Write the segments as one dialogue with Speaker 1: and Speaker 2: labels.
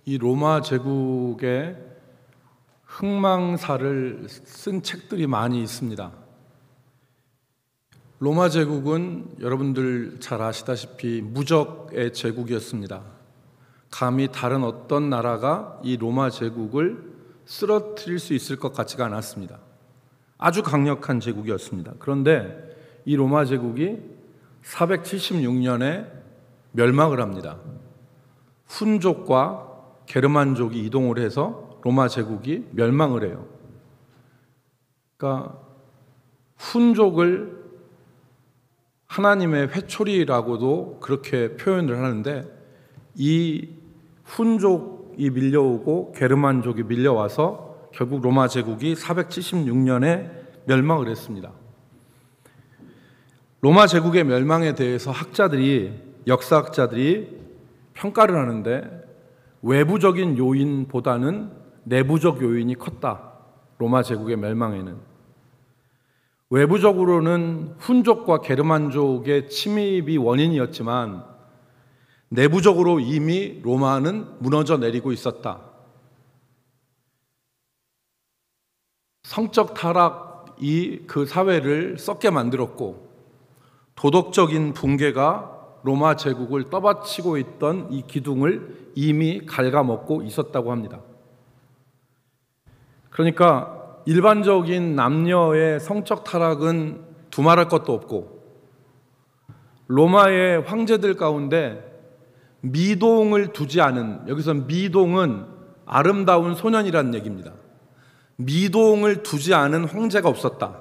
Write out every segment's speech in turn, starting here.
Speaker 1: 이 로마 제국의 흥망사를 쓴 책들이 많이 있습니다. 로마 제국은 여러분들 잘 아시다시피 무적의 제국이었습니다. 감히 다른 어떤 나라가 이 로마 제국을 쓰러뜨릴 수 있을 것 같지가 않았습니다. 아주 강력한 제국이었습니다. 그런데 이 로마 제국이 476년에 멸망을 합니다. 훈족과 게르만족이 이동을 해서 로마 제국이 멸망을 해요. 그러니까 훈족을 하나님의 회초리라고도 그렇게 표현을 하는데, 이 훈족이 밀려오고 게르만족이 밀려와서 결국 로마 제국이 476년에 멸망을 했습니다. 로마 제국의 멸망에 대해서 역사학자들이 평가를 하는데, 외부적인 요인보다는 내부적 요인이 컸다. 로마 제국의 멸망에는 외부적으로는 훈족과 게르만족의 침입이 원인이었지만 내부적으로 이미 로마는 무너져 내리고 있었다. 성적 타락이 그 사회를 썩게 만들었고, 도덕적인 붕괴가 로마 제국을 떠받치고 있던 이 기둥을 이미 갉아먹고 있었다고 합니다. 그러니까 일반적인 남녀의 성적 타락은 두말할 것도 없고, 로마의 황제들 가운데 미동을 두지 않은, 여기서 미동은 아름다운 소년이라는 얘기입니다. 미동을 두지 않은 황제가 없었다.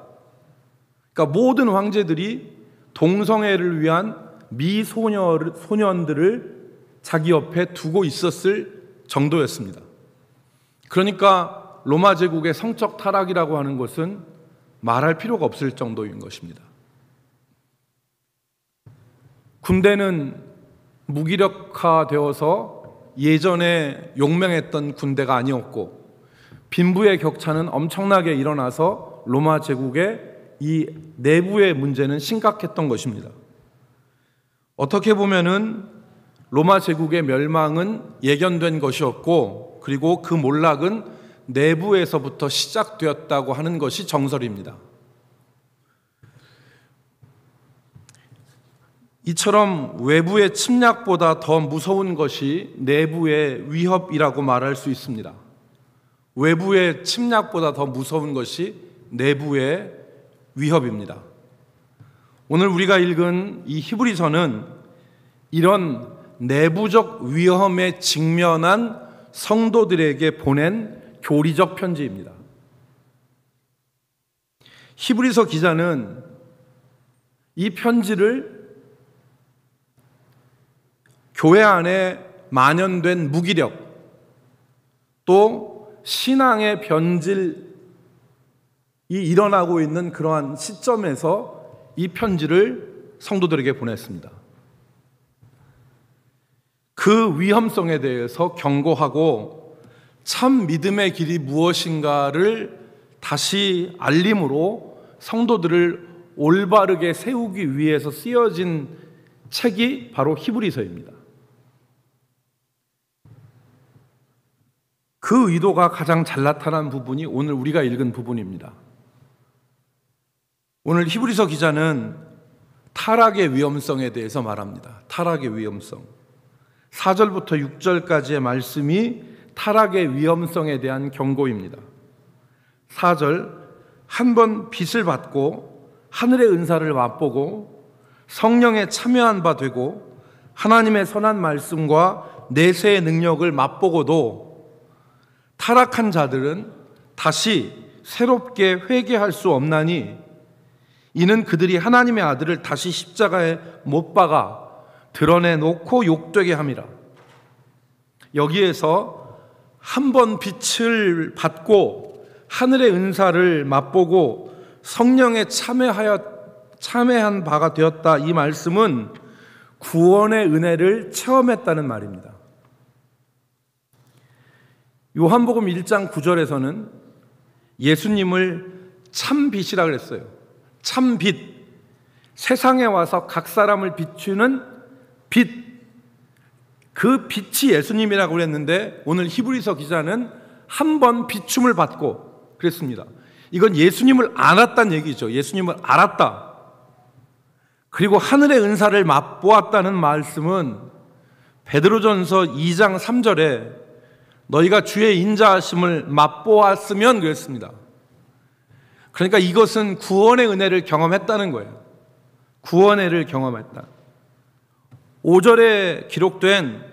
Speaker 1: 그러니까 모든 황제들이 동성애를 위한 미소년들을 자기 옆에 두고 있었을 정도였습니다. 그러니까 로마 제국의 성적 타락이라고 하는 것은 말할 필요가 없을 정도인 것입니다. 군대는 무기력화되어서 예전에 용맹했던 군대가 아니었고, 빈부의 격차는 엄청나게 일어나서 로마 제국의 이 내부의 문제는 심각했던 것입니다. 어떻게 보면은 로마 제국의 멸망은 예견된 것이었고, 그리고 그 몰락은 내부에서부터 시작되었다고 하는 것이 정설입니다. 이처럼 외부의 침략보다 더 무서운 것이 내부의 위협이라고 말할 수 있습니다. 외부의 침략보다 더 무서운 것이 내부의 위협입니다. 오늘 우리가 읽은 이 히브리서는 이런 내부적 위험에 직면한 성도들에게 보낸 교리적 편지입니다. 히브리서 기자는 이 편지를 교회 안에 만연된 무기력, 또 신앙의 변질이 일어나고 있는 그러한 시점에서 이 편지를 성도들에게 보냈습니다. 그 위험성에 대해서 경고하고 참 믿음의 길이 무엇인가를 다시 알림으로 성도들을 올바르게 세우기 위해서 쓰여진 책이 바로 히브리서입니다. 그 의도가 가장 잘 나타난 부분이 오늘 우리가 읽은 부분입니다. 오늘 히브리서 기자는 타락의 위험성에 대해서 말합니다. 타락의 위험성. 4절부터 6절까지의 말씀이 타락의 위험성에 대한 경고입니다. 4절, 한 번 빚을 받고 하늘의 은사를 맛보고 성령에 참여한 바 되고 하나님의 선한 말씀과 내세의 능력을 맛보고도 타락한 자들은 다시 새롭게 회개할 수 없나니 이는 그들이 하나님의 아들을 다시 십자가에 못 박아 드러내놓고 욕되게 함이라. 여기에서 한 번 빛을 받고 하늘의 은사를 맛보고 성령에 참여한 바가 되었다, 이 말씀은 구원의 은혜를 체험했다는 말입니다. 요한복음 1장 9절에서는 예수님을 참빛이라 그랬어요. 참빛, 세상에 와서 각 사람을 비추는 빛, 그 빛이 예수님이라고 그랬는데 오늘 히브리서 기자는 한 번 비춤을 받고 그랬습니다. 이건 예수님을 알았다는 얘기죠. 예수님을 알았다. 그리고 하늘의 은사를 맛보았다는 말씀은 베드로전서 2장 3절에 너희가 주의 인자하심을 맛보았으면 그랬습니다. 그러니까 이것은 구원의 은혜를 경험했다는 거예요. 구원의 은혜를 경험했다. 5절에 기록된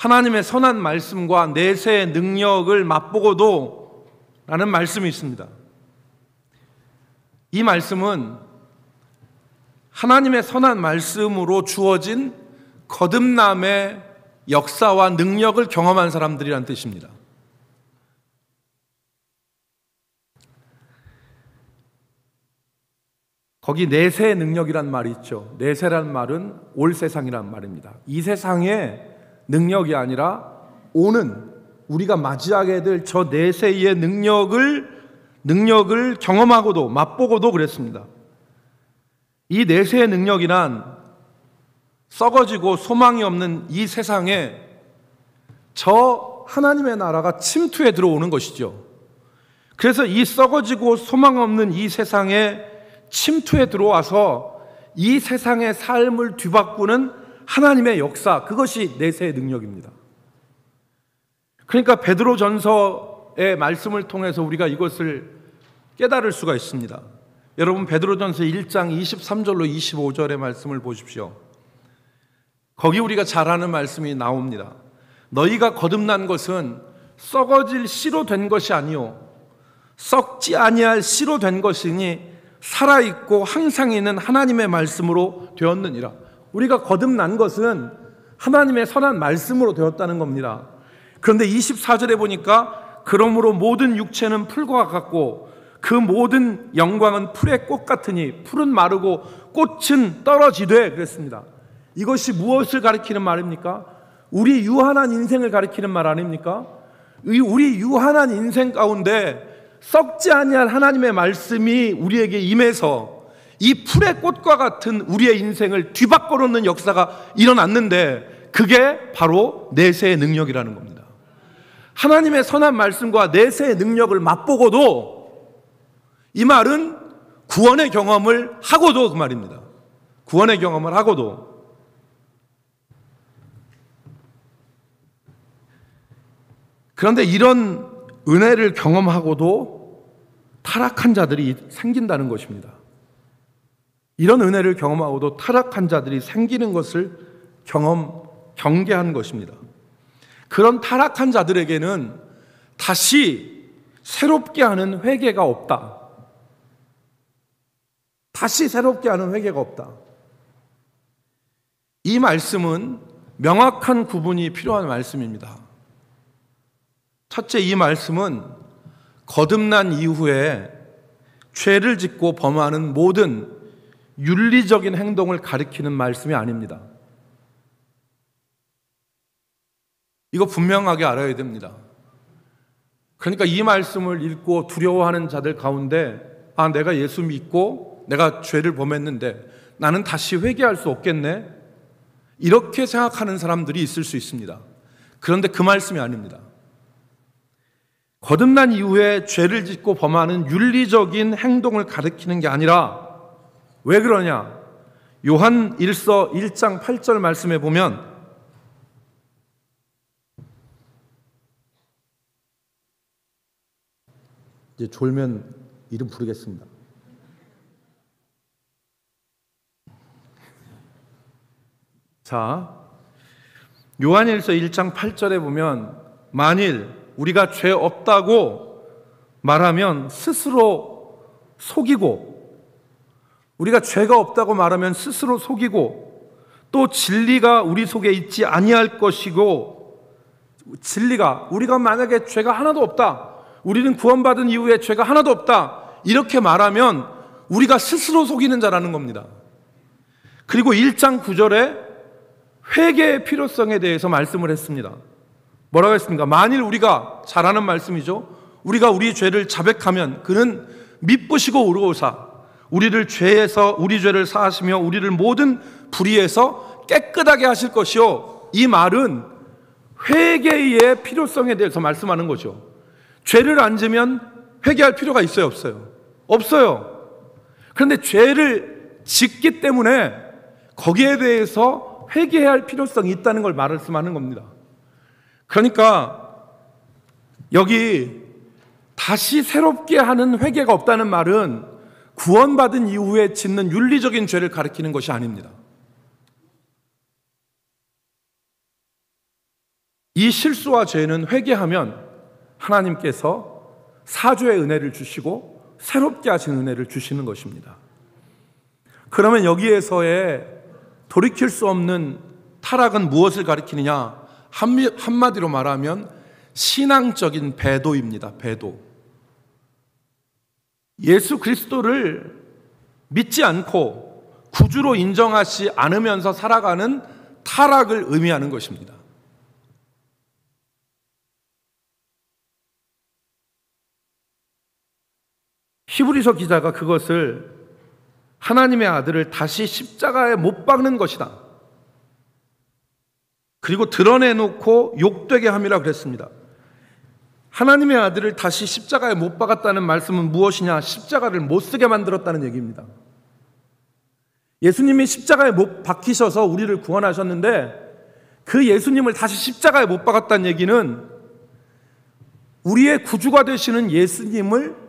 Speaker 1: 하나님의 선한 말씀과 내세의 능력을 맛보고도 라는 말씀이 있습니다. 이 말씀은 하나님의 선한 말씀으로 주어진 거듭남의 역사와 능력을 경험한 사람들이란 뜻입니다. 거기 내세의 능력이란 말이 있죠. 내세란 말은 올 세상이란 말입니다. 이 세상의 능력이 아니라 오는 우리가 맞이하게 될 저 내세의 능력을 경험하고도 맛보고도 그랬습니다. 이 내세의 능력이란 썩어지고 소망이 없는 이 세상에 저 하나님의 나라가 침투해 들어오는 것이죠. 그래서 이 썩어지고 소망 없는 이 세상에 침투해 들어와서 이 세상의 삶을 뒤바꾸는 하나님의 역사, 그것이 내세의 능력입니다. 그러니까 베드로전서의 말씀을 통해서 우리가 이것을 깨달을 수가 있습니다. 여러분 베드로전서 1장 23절로 25절의 말씀을 보십시오. 거기 우리가 잘 아는 말씀이 나옵니다. 너희가 거듭난 것은 썩어질 씨로 된 것이 아니요 썩지 아니할 씨로 된 것이니 살아있고 항상 있는 하나님의 말씀으로 되었느니라. 우리가 거듭난 것은 하나님의 선한 말씀으로 되었다는 겁니다. 그런데 24절에 보니까 그러므로 모든 육체는 풀과 같고 그 모든 영광은 풀의 꽃 같으니 풀은 마르고 꽃은 떨어지되 그랬습니다. 이것이 무엇을 가리키는 말입니까? 우리 유한한 인생을 가리키는 말 아닙니까? 우리 유한한 인생 가운데 썩지 아니할 하나님의 말씀이 우리에게 임해서 이 풀의 꽃과 같은 우리의 인생을 뒤바꿔 놓는 역사가 일어났는데 그게 바로 내세의 능력이라는 겁니다. 하나님의 선한 말씀과 내세의 능력을 맛보고도 이 말은 구원의 경험을 하고도 그 말입니다. 구원의 경험을 하고도 그런데 이런 은혜를 경험하고도 타락한 자들이 생긴다는 것입니다. 이런 은혜를 경험하고도 타락한 자들이 생기는 것을 경계한 것입니다. 그런 타락한 자들에게는 다시 새롭게 하는 회개가 없다. 다시 새롭게 하는 회개가 없다. 이 말씀은 명확한 구분이 필요한 말씀입니다. 첫째, 이 말씀은 거듭난 이후에 죄를 짓고 범하는 모든 윤리적인 행동을 가리키는 말씀이 아닙니다. 이거 분명하게 알아야 됩니다. 그러니까 이 말씀을 읽고 두려워하는 자들 가운데 내가 예수 믿고 내가 죄를 범했는데 나는 다시 회개할 수 없겠네? 이렇게 생각하는 사람들이 있을 수 있습니다. 그런데 그 말씀이 아닙니다. 거듭난 이후에 죄를 짓고 범하는 윤리적인 행동을 가리키는 게 아니라 왜 그러냐? 요한 1서 1장 8절 말씀에 보면 이제 졸면 이름 부르겠습니다. 자, 요한일서 1장 8절에 보면 만일 우리가 죄 없다고 말하면 스스로 속이고 우리가 죄가 없다고 말하면 스스로 속이고 또 진리가 우리 속에 있지 아니할 것이고 진리가 우리가 만약에 죄가 하나도 없다 우리는 구원받은 이후에 죄가 하나도 없다 이렇게 말하면 우리가 스스로 속이는 자라는 겁니다. 그리고 1장 9절에 회개의 필요성에 대해서 말씀을 했습니다. 뭐라고 했습니까? 만일 우리가 잘 아는 말씀이죠. 우리가 우리 죄를 자백하면 그는 미쁘시고 의로우사 우리를 죄에서 우리 죄를 사하시며 우리를 모든 불의에서 깨끗하게 하실 것이요 이 말은 회개의 필요성에 대해서 말씀하는 거죠. 죄를 안 지면 회개할 필요가 있어요, 없어요? 없어요. 그런데 죄를 짓기 때문에 거기에 대해서 회개해야 할 필요성이 있다는 걸 말씀하는 겁니다. 그러니까 여기 다시 새롭게 하는 회개가 없다는 말은 구원받은 이후에 짓는 윤리적인 죄를 가리키는 것이 아닙니다. 이 실수와 죄는 회개하면 하나님께서 사죄의 은혜를 주시고 새롭게 하신 은혜를 주시는 것입니다. 그러면 여기에서의 돌이킬 수 없는 타락은 무엇을 가리키느냐? 한마디로 말하면 신앙적인 배도입니다. 배도. 예수 그리스도를 믿지 않고 구주로 인정하지 않으면서 살아가는 타락을 의미하는 것입니다. 히브리서 기자가 그것을 하나님의 아들을 다시 십자가에 못 박는 것이다, 그리고 드러내놓고 욕되게 함이라 그랬습니다. 하나님의 아들을 다시 십자가에 못 박았다는 말씀은 무엇이냐? 십자가를 못 쓰게 만들었다는 얘기입니다. 예수님이 십자가에 못 박히셔서 우리를 구원하셨는데 그 예수님을 다시 십자가에 못 박았다는 얘기는 우리의 구주가 되시는 예수님을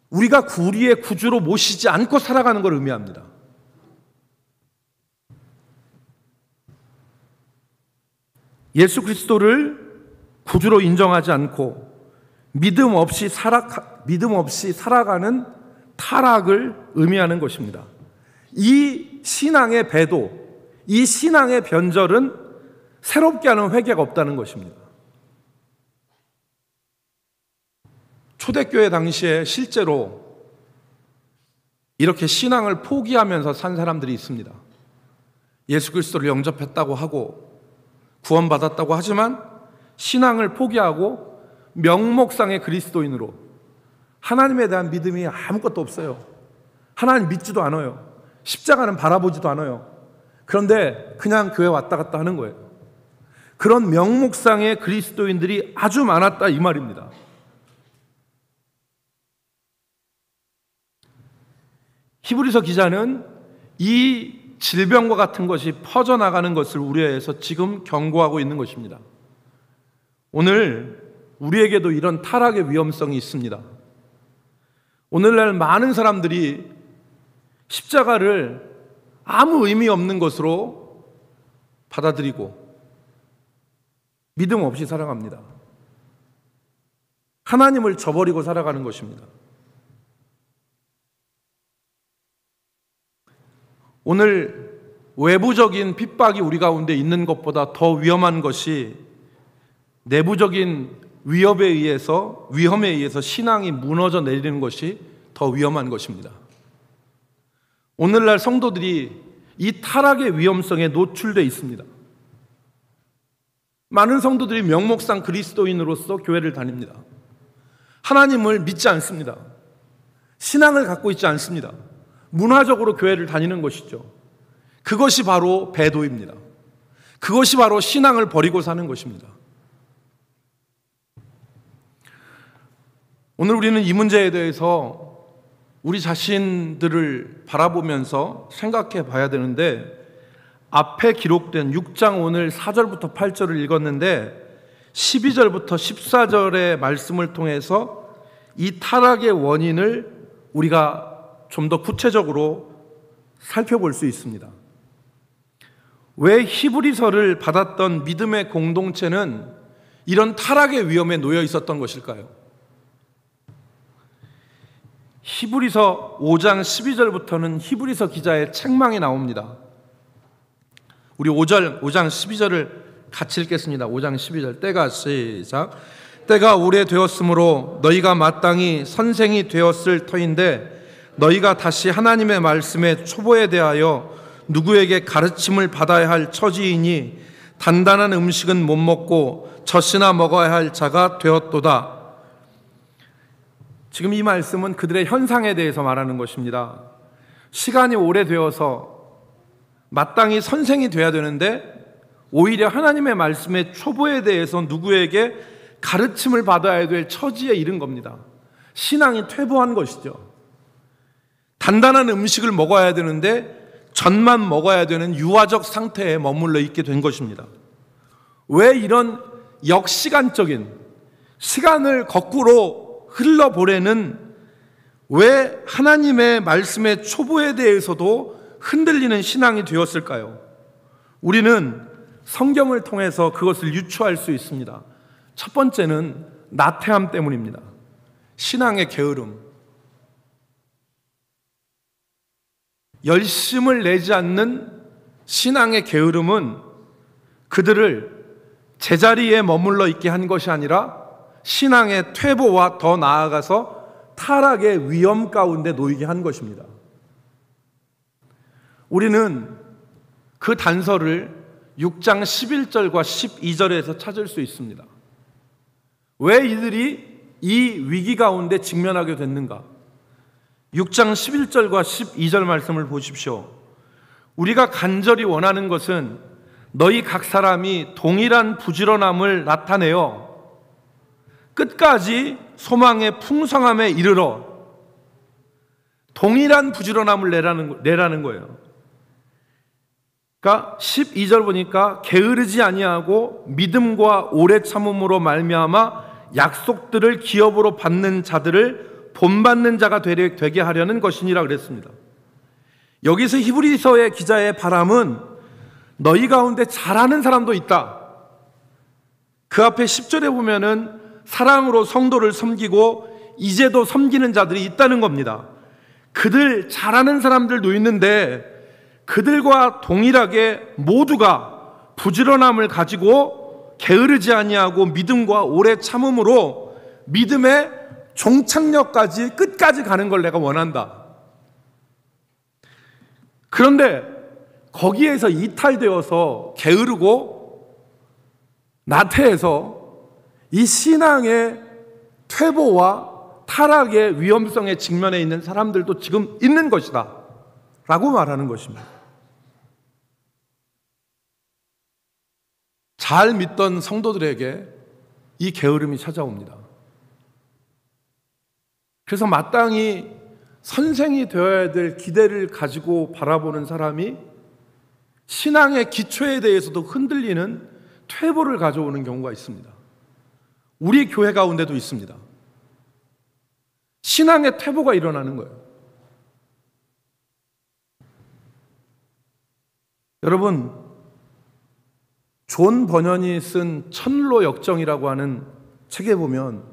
Speaker 1: 우리가 우리의 구주로 모시지 않고 살아가는 걸 의미합니다. 예수 그리스도를 구주로 인정하지 않고 믿음 없이 살아가는 타락을 의미하는 것입니다. 이 신앙의 배도, 이 신앙의 변절은 새롭게 하는 회개가 없다는 것입니다. 초대교회 당시에 실제로 이렇게 신앙을 포기하면서 산 사람들이 있습니다. 예수 그리스도를 영접했다고 하고 구원받았다고 하지만 신앙을 포기하고 명목상의 그리스도인으로 하나님에 대한 믿음이 아무것도 없어요. 하나님 믿지도 않아요. 십자가는 바라보지도 않아요. 그런데 그냥 교회 왔다 갔다 하는 거예요. 그런 명목상의 그리스도인들이 아주 많았다, 이 말입니다. 히브리서 기자는 이 질병과 같은 것이 퍼져나가는 것을 우려해서 지금 경고하고 있는 것입니다. 오늘 우리에게도 이런 타락의 위험성이 있습니다. 오늘날 많은 사람들이 십자가를 아무 의미 없는 것으로 받아들이고 믿음 없이 살아갑니다. 하나님을 저버리고 살아가는 것입니다. 오늘 외부적인 핍박이 우리 가운데 있는 것보다 더 위험한 것이 내부적인 위험에 의해서 신앙이 무너져 내리는 것이 더 위험한 것입니다. 오늘날 성도들이 이 타락의 위험성에 노출되어 있습니다. 많은 성도들이 명목상 그리스도인으로서 교회를 다닙니다. 하나님을 믿지 않습니다. 신앙을 갖고 있지 않습니다. 문화적으로 교회를 다니는 것이죠. 그것이 바로 배도입니다. 그것이 바로 신앙을 버리고 사는 것입니다. 오늘 우리는 이 문제에 대해서 우리 자신들을 바라보면서 생각해 봐야 되는데, 앞에 기록된 6장 오늘 4절부터 8절을 읽었는데 12절부터 14절의 말씀을 통해서 이 타락의 원인을 우리가 좀 더 구체적으로 살펴볼 수 있습니다. 왜 히브리서를 받았던 믿음의 공동체는 이런 타락의 위험에 놓여 있었던 것일까요? 히브리서 5장 12절부터는 히브리서 기자의 책망이 나옵니다. 우리 5장 12절을 같이 읽겠습니다. 5장 12절 때가 오래되었으므로 너희가 마땅히 선생이 되었을 터인데 너희가 다시 하나님의 말씀의 초보에 대하여 누구에게 가르침을 받아야 할 처지이니 단단한 음식은 못 먹고 젖이나 먹어야 할 자가 되었도다. 지금 이 말씀은 그들의 현상에 대해서 말하는 것입니다. 시간이 오래되어서 마땅히 선생이 되어야 되는데 오히려 하나님의 말씀의 초보에 대해서 누구에게 가르침을 받아야 될 처지에 이른 겁니다. 신앙이 퇴보한 것이죠. 단단한 음식을 먹어야 되는데 젖만 먹어야 되는 유아적 상태에 머물러 있게 된 것입니다. 왜 이런 역시간적인 시간을 거꾸로 흘러보내는 왜 하나님의 말씀의 초보에 대해서도 흔들리는 신앙이 되었을까요? 우리는 성경을 통해서 그것을 유추할 수 있습니다. 첫 번째는 나태함 때문입니다. 신앙의 게으름. 열심을 내지 않는 신앙의 게으름은 그들을 제자리에 머물러 있게 한 것이 아니라 신앙의 퇴보와 더 나아가서 타락의 위험 가운데 놓이게 한 것입니다. 우리는 그 단서를 6장 11절과 12절에서 찾을 수 있습니다. 왜 이들이 이 위기 가운데 직면하게 됐는가? 6장 11절과 12절 말씀을 보십시오. 우리가 간절히 원하는 것은 너희 각 사람이 동일한 부지런함을 나타내어 끝까지 소망의 풍성함에 이르러 동일한 부지런함을 내라는 거예요. 그러니까 12절 보니까 게으르지 아니하고 믿음과 오래 참음으로 말미암아 약속들을 기업으로 받는 자들을 본받는 자가 되게 하려는 것이니라 그랬습니다. 여기서 히브리서의 기자의 바람은 너희 가운데 잘하는 사람도 있다. 그 앞에 10절에 보면은 사랑으로 성도를 섬기고 이제도 섬기는 자들이 있다는 겁니다. 그들 잘하는 사람들도 있는데 그들과 동일하게 모두가 부지런함을 가지고 게으르지 아니하고 믿음과 오래 참음으로 믿음의 종착역까지 끝까지 가는 걸 내가 원한다. 그런데 거기에서 이탈되어서 게으르고 나태해서 이 신앙의 퇴보와 타락의 위험성에 직면해 있는 사람들도 지금 있는 것이다 라고 말하는 것입니다. 잘 믿던 성도들에게 이 게으름이 찾아옵니다. 그래서 마땅히 선생이 되어야 될 기대를 가지고 바라보는 사람이 신앙의 기초에 대해서도 흔들리는 퇴보를 가져오는 경우가 있습니다. 우리 교회 가운데도 있습니다. 신앙의 퇴보가 일어나는 거예요. 여러분, 존 버년이 쓴 천로 역정이라고 하는 책에 보면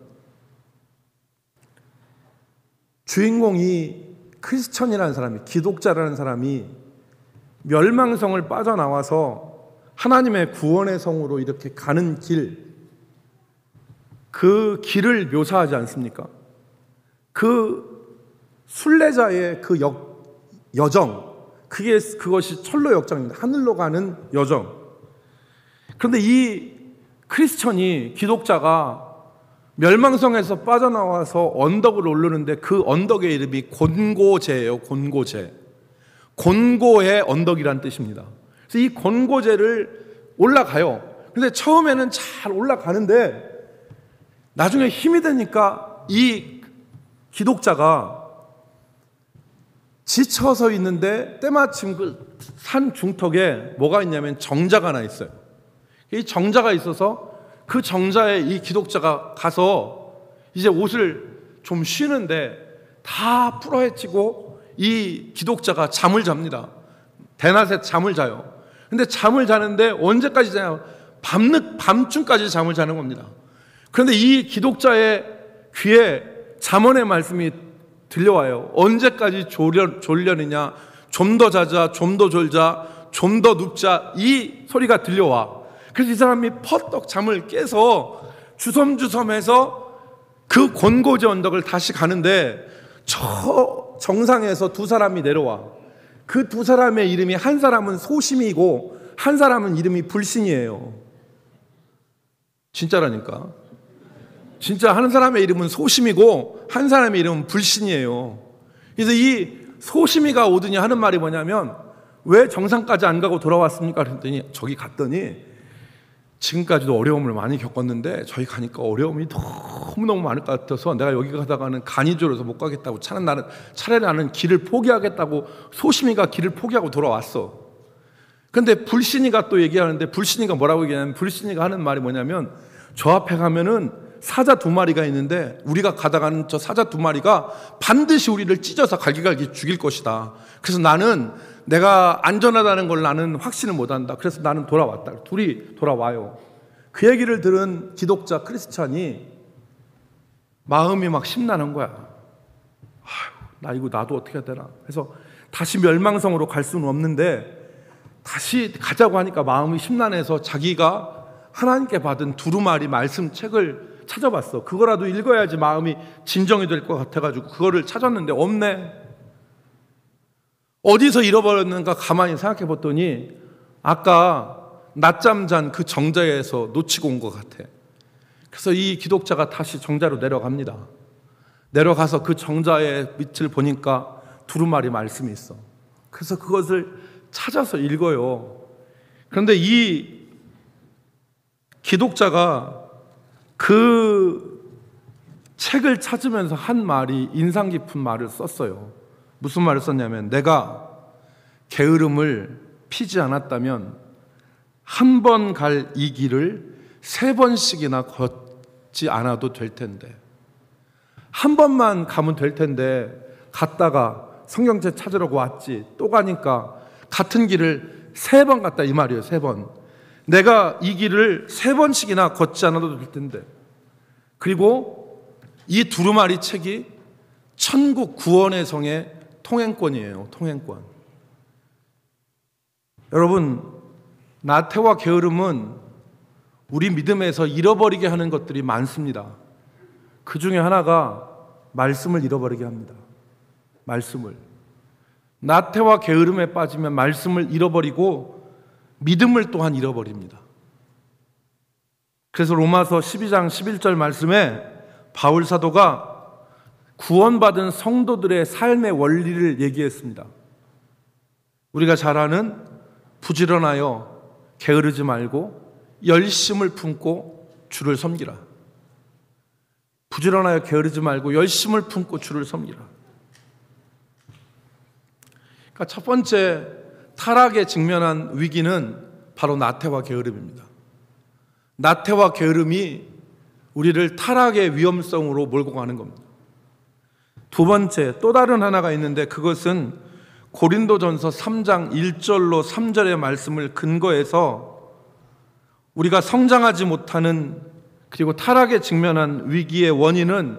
Speaker 1: 주인공이 크리스천이라는 사람이, 기독자라는 사람이 멸망성을 빠져나와서 하나님의 구원의 성으로 이렇게 가는 길, 그 길을 묘사하지 않습니까? 그 순례자의 그 여정, 그것이 철로 역정입니다. 하늘로 가는 여정. 그런데 이 크리스천이, 기독자가 멸망성에서 빠져나와서 언덕을 오르는데 그 언덕의 이름이 곤고제예요. 곤고제. 곤고의 언덕이란 뜻입니다. 그래서 이 곤고제를 올라가요. 근데 처음에는 잘 올라가는데 나중에 힘이 드니까 이 기독자가 지쳐서 있는데 때마침 그 산 중턱에 뭐가 있냐면 정자가 하나 있어요. 이 정자가 있어서 그 정자에 이 기독자가 가서 이제 옷을 좀 쉬는데 다 풀어헤치고 이 기독자가 잠을 잡니다. 대낮에 잠을 자요. 근데 잠을 자는데 언제까지 자요? 밤중까지 잠을 자는 겁니다. 그런데 이 기독자의 귀에 잠언의 말씀이 들려와요. 언제까지 졸려느냐? 좀 더 자자, 좀 더 졸자, 좀 더 눕자, 이 소리가 들려와. 그래서 이 사람이 퍼떡 잠을 깨서 주섬주섬해서 그 곤고제 언덕을 다시 가는데 저 정상에서 두 사람이 내려와. 그 두 사람의 이름이, 한 사람은 소심이고 한 사람은 이름이 불신이에요. 진짜라니까. 진짜 한 사람의 이름은 소심이고 한 사람의 이름은 불신이에요. 그래서 이 소심이가 오더니 하는 말이 뭐냐면, 왜 정상까지 안 가고 돌아왔습니까? 그랬더니 저기 갔더니 지금까지도 어려움을 많이 겪었는데 저희 가니까 어려움이 너무너무 많을 것 같아서 내가 여기 가다가는 간이 졸여서 못 가겠다고 차라리 나는 길을 포기하겠다고 소심이가 길을 포기하고 돌아왔어. 근데 불신이가 또 얘기하는데 불신이가 뭐라고 얘기하냐면 불신이가 하는 말이 뭐냐면 저 앞에 가면은 사자 2마리가 있는데 우리가 가다가는 저 사자 2마리가 반드시 우리를 찢어서 갈기갈기 죽일 것이다. 그래서 나는 내가 안전하다는 걸 나는 확신을 못한다. 그래서 나는 돌아왔다. 둘이 돌아와요. 그 얘기를 들은 기독자 크리스찬이 마음이 막 심란한 거야. 나 이거 나도 어떻게 해야 되나. 그래서 다시 멸망성으로 갈 수는 없는데 다시 가자고 하니까 마음이 심란해서 자기가 하나님께 받은 두루마리 말씀 책을 찾아봤어. 그거라도 읽어야지 마음이 진정이 될 것 같아가지고 그거를 찾았는데 없네. 어디서 잃어버렸는가 가만히 생각해 봤더니 아까 낮잠 잔 그 정자에서 놓치고 온 것 같아. 그래서 이 기독자가 다시 정자로 내려갑니다. 내려가서 그 정자의 밑을 보니까 두루마리 말씀이 있어. 그래서 그것을 찾아서 읽어요. 그런데 이 기독자가 그 책을 찾으면서 한 말이 인상 깊은 말을 썼어요. 무슨 말을 썼냐면 내가 게으름을 피지 않았다면 한 번 갈 이 길을 3번씩이나 걷지 않아도 될 텐데 한 번만 가면 될 텐데 갔다가 성경책 찾으려고 왔지 또 가니까 같은 길을 3번 갔다 이 말이에요. 3번. 내가 이 길을 3번씩이나 걷지 않아도 될 텐데 그리고 이 두루마리 책이 천국 구원의 성의 통행권이에요. 통행권. 여러분 나태와 게으름은 우리 믿음에서 잃어버리게 하는 것들이 많습니다. 그 중에 하나가 말씀을 잃어버리게 합니다. 말씀을. 나태와 게으름에 빠지면 말씀을 잃어버리고 믿음을 또한 잃어버립니다. 그래서 로마서 12장 11절 말씀에 바울 사도가 구원받은 성도들의 삶의 원리를 얘기했습니다. 우리가 잘 아는 부지런하여 게으르지 말고 열심을 품고 주를 섬기라. 부지런하여 게으르지 말고 열심을 품고 주를 섬기라. 그러니까 첫 번째 타락에 직면한 위기는 바로 나태와 게으름입니다. 나태와 게으름이 우리를 타락의 위험성으로 몰고 가는 겁니다. 두 번째, 또 다른 하나가 있는데 그것은 고린도전서 3장 1절로 3절의 말씀을 근거해서 우리가 성장하지 못하는 그리고 타락에 직면한 위기의 원인은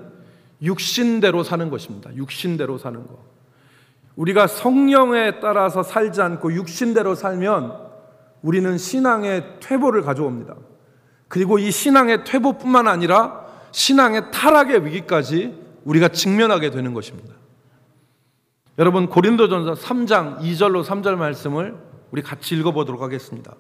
Speaker 1: 육신대로 사는 것입니다. 육신대로 사는 것. 우리가 성령에 따라서 살지 않고 육신대로 살면 우리는 신앙의 퇴보를 가져옵니다. 그리고 이 신앙의 퇴보뿐만 아니라 신앙의 타락의 위기까지 우리가 직면하게 되는 것입니다. 여러분 고린도전서 3장 2절로 3절 말씀을 우리 같이 읽어보도록 하겠습니다.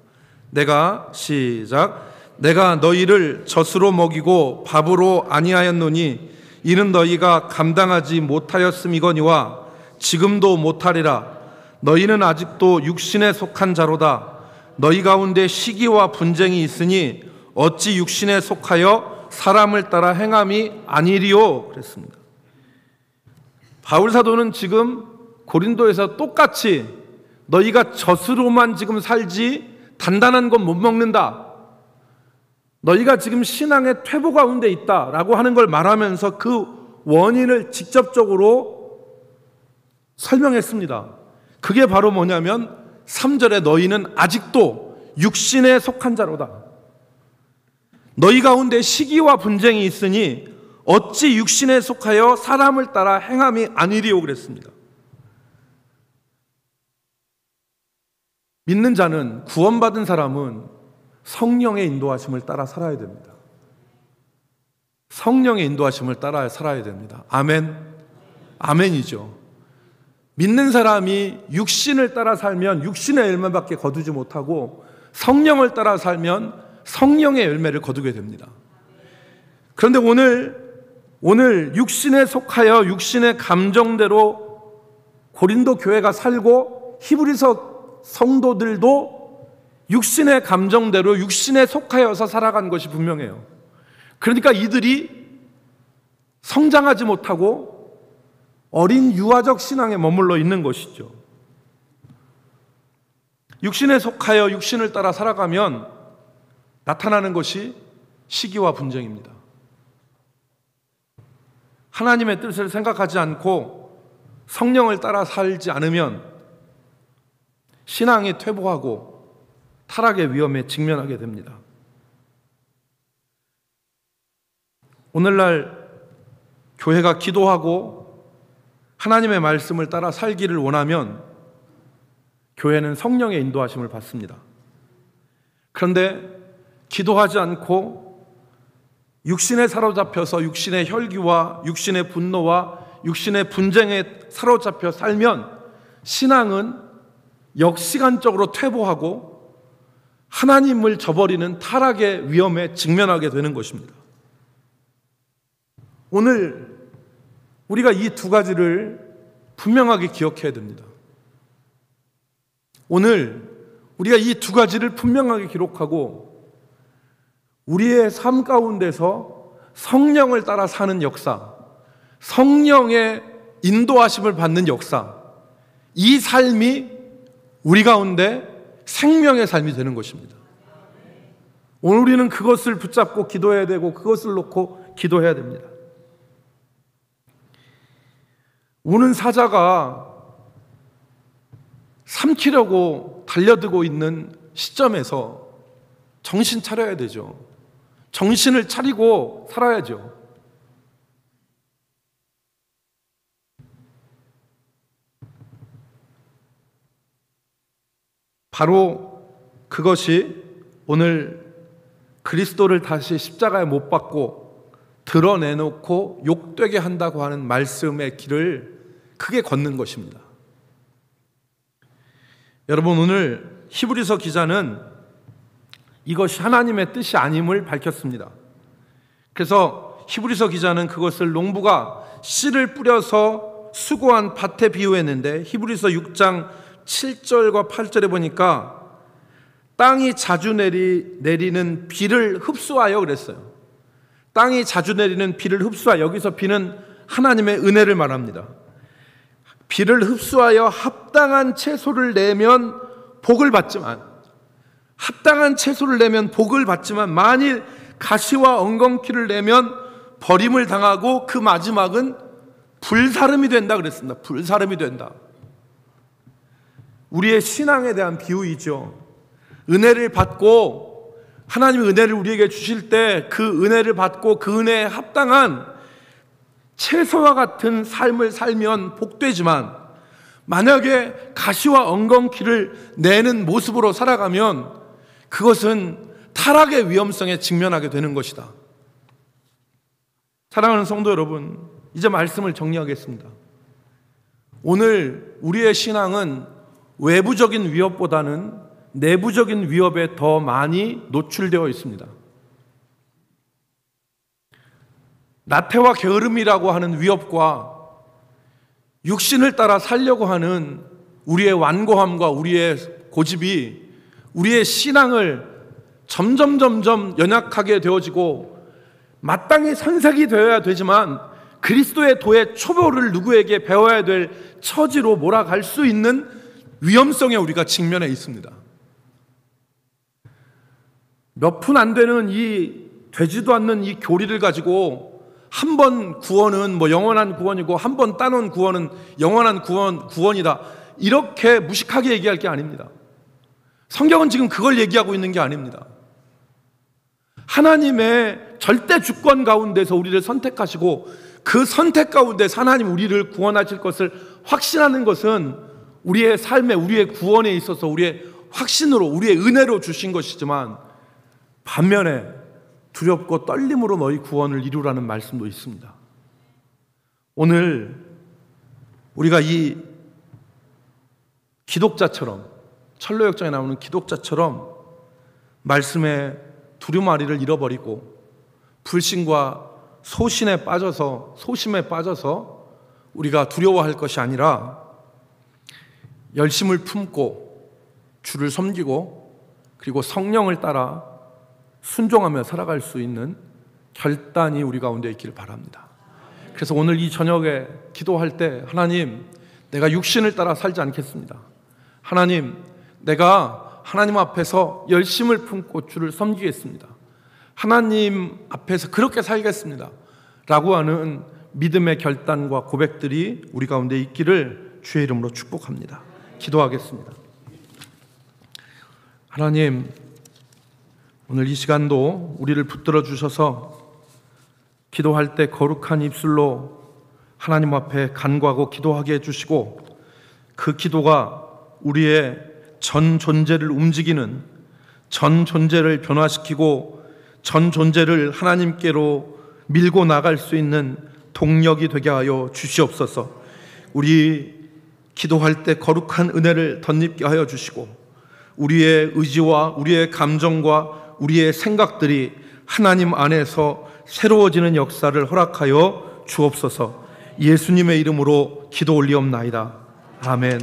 Speaker 1: 시작. 내가 너희를 젖으로 먹이고 밥으로 아니하였노니 이는 너희가 감당하지 못하였음이거니와 지금도 못하리라. 너희는 아직도 육신에 속한 자로다. 너희 가운데 시기와 분쟁이 있으니 어찌 육신에 속하여 사람을 따라 행함이 아니리요. 그랬습니다. 바울 사도는 지금 고린도에서 똑같이 너희가 젖으로만 지금 살지 단단한 건 못 먹는다. 너희가 지금 신앙의 퇴보 가운데 있다라고 하는 걸 말하면서 그 원인을 직접적으로 설명했습니다. 그게 바로 뭐냐면 3절에 너희는 아직도 육신에 속한 자로다. 너희 가운데 시기와 분쟁이 있으니 어찌 육신에 속하여 사람을 따라 행함이 아니리요. 그랬습니다. 믿는 자는, 구원받은 사람은 성령의 인도하심을 따라 살아야 됩니다. 성령의 인도하심을 따라 살아야 됩니다. 아멘. 아멘이죠. 믿는 사람이 육신을 따라 살면 육신의 열매밖에 거두지 못하고 성령을 따라 살면 성령의 열매를 거두게 됩니다. 그런데 오늘 육신에 속하여 육신의 감정대로 고린도 교회가 살고 히브리서 성도들도 육신의 감정대로 육신에 속하여서 살아간 것이 분명해요. 그러니까 이들이 성장하지 못하고 어린 유아적 신앙에 머물러 있는 것이죠. 육신에 속하여 육신을 따라 살아가면 나타나는 것이 시기와 분쟁입니다. 하나님의 뜻을 생각하지 않고 성령을 따라 살지 않으면 신앙이 퇴보하고 타락의 위험에 직면하게 됩니다. 오늘날 교회가 기도하고 하나님의 말씀을 따라 살기를 원하면 교회는 성령의 인도하심을 받습니다. 그런데 기도하지 않고 육신에 사로잡혀서 육신의 혈기와 육신의 분노와 육신의 분쟁에 사로잡혀 살면 신앙은 역시간적으로 퇴보하고 하나님을 저버리는 타락의 위험에 직면하게 되는 것입니다. 오늘 우리가 이 두 가지를 분명하게 기억해야 됩니다. 오늘 우리가 이 두 가지를 분명하게 기록하고 우리의 삶 가운데서 성령을 따라 사는 역사, 성령의 인도하심을 받는 역사, 이 삶이 우리 가운데 생명의 삶이 되는 것입니다. 오늘 우리는 그것을 붙잡고 기도해야 되고 그것을 놓고 기도해야 됩니다. 우는 사자가 삼키려고 달려들고 있는 시점에서 정신 차려야 되죠. 정신을 차리고 살아야죠. 바로 그것이 오늘 그리스도를 다시 십자가에 못 박고 드러내놓고 욕되게 한다고 하는 말씀의 길을 크게 걷는 것입니다. 여러분, 오늘 히브리서 기자는 이것이 하나님의 뜻이 아님을 밝혔습니다. 그래서 히브리서 기자는 그것을 농부가 씨를 뿌려서 수고한 밭에 비유했는데 히브리서 6장 7절과 8절에 보니까 땅이 자주 내리는 비를 흡수하여 그랬어요. 땅이 자주 내리는 비를 흡수하여, 여기서 비는 하나님의 은혜를 말합니다. 비를 흡수하여 합당한 채소를 내면 복을 받지만, 합당한 채소를 내면 복을 받지만 만일 가시와 엉겅퀴를 내면 버림을 당하고 그 마지막은 불사름이 된다 그랬습니다. 불사름이 된다. 우리의 신앙에 대한 비유이죠. 은혜를 받고 하나님의 은혜를 우리에게 주실 때 그 은혜를 받고 그 은혜에 합당한 채소와 같은 삶을 살면 복되지만 만약에 가시와 엉겅퀴를 내는 모습으로 살아가면 그것은 타락의 위험성에 직면하게 되는 것이다. 사랑하는 성도 여러분, 이제 말씀을 정리하겠습니다. 오늘 우리의 신앙은 외부적인 위협보다는 내부적인 위협에 더 많이 노출되어 있습니다. 나태와 게으름이라고 하는 위협과 육신을 따라 살려고 하는 우리의 완고함과 우리의 고집이 우리의 신앙을 점점 연약하게 되어지고 마땅히 선색이 되어야 되지만 그리스도의 도의 초보를 누구에게 배워야 될 처지로 몰아갈 수 있는 위험성에 우리가 직면해 있습니다. 몇 푼 안 되는 이 되지도 않는 이 교리를 가지고 한 번 구원은 영원한 구원이고 한 번 따놓은 구원은 영원한 구원이다, 이렇게 무식하게 얘기할 게 아닙니다. 성경은 지금 그걸 얘기하고 있는 게 아닙니다. 하나님의 절대 주권 가운데서 우리를 선택하시고 그 선택 가운데서 하나님 우리를 구원하실 것을 확신하는 것은 우리의 삶에, 우리의 구원에 있어서 우리의 확신으로, 우리의 은혜로 주신 것이지만 반면에 두렵고 떨림으로 너희 구원을 이루라는 말씀도 있습니다. 오늘 우리가 이 기독자처럼, 철로역정에 나오는 기독자처럼 말씀의 두루마리를 잃어버리고 불신과 소심에 빠져서 우리가 두려워할 것이 아니라 열심을 품고 주를 섬기고 그리고 성령을 따라 순종하며 살아갈 수 있는 결단이 우리 가운데 있기를 바랍니다. 그래서 오늘 이 저녁에 기도할 때 하나님, 내가 육신을 따라 살지 않겠습니다. 하나님, 내가 하나님 앞에서 열심을 품고 주를 섬기겠습니다. 하나님 앞에서 그렇게 살겠습니다 라고 하는 믿음의 결단과 고백들이 우리 가운데 있기를 주의 이름으로 축복합니다. 기도하겠습니다. 하나님, 오늘 이 시간도 우리를 붙들어 주셔서 기도할 때 거룩한 입술로 하나님 앞에 간구하고 기도하게 해주시고, 그 기도가 우리의 전 존재를 움직이는, 전 존재를 변화시키고 전 존재를 하나님께로 밀고 나갈 수 있는 동력이 되게 하여 주시옵소서. 우리 기도할 때 거룩한 은혜를 덧입게 하여 주시고, 우리의 의지와 우리의 감정과 우리의 생각들이 하나님 안에서 새로워지는 역사를 허락하여 주옵소서. 예수님의 이름으로 기도 올리옵나이다. 아멘.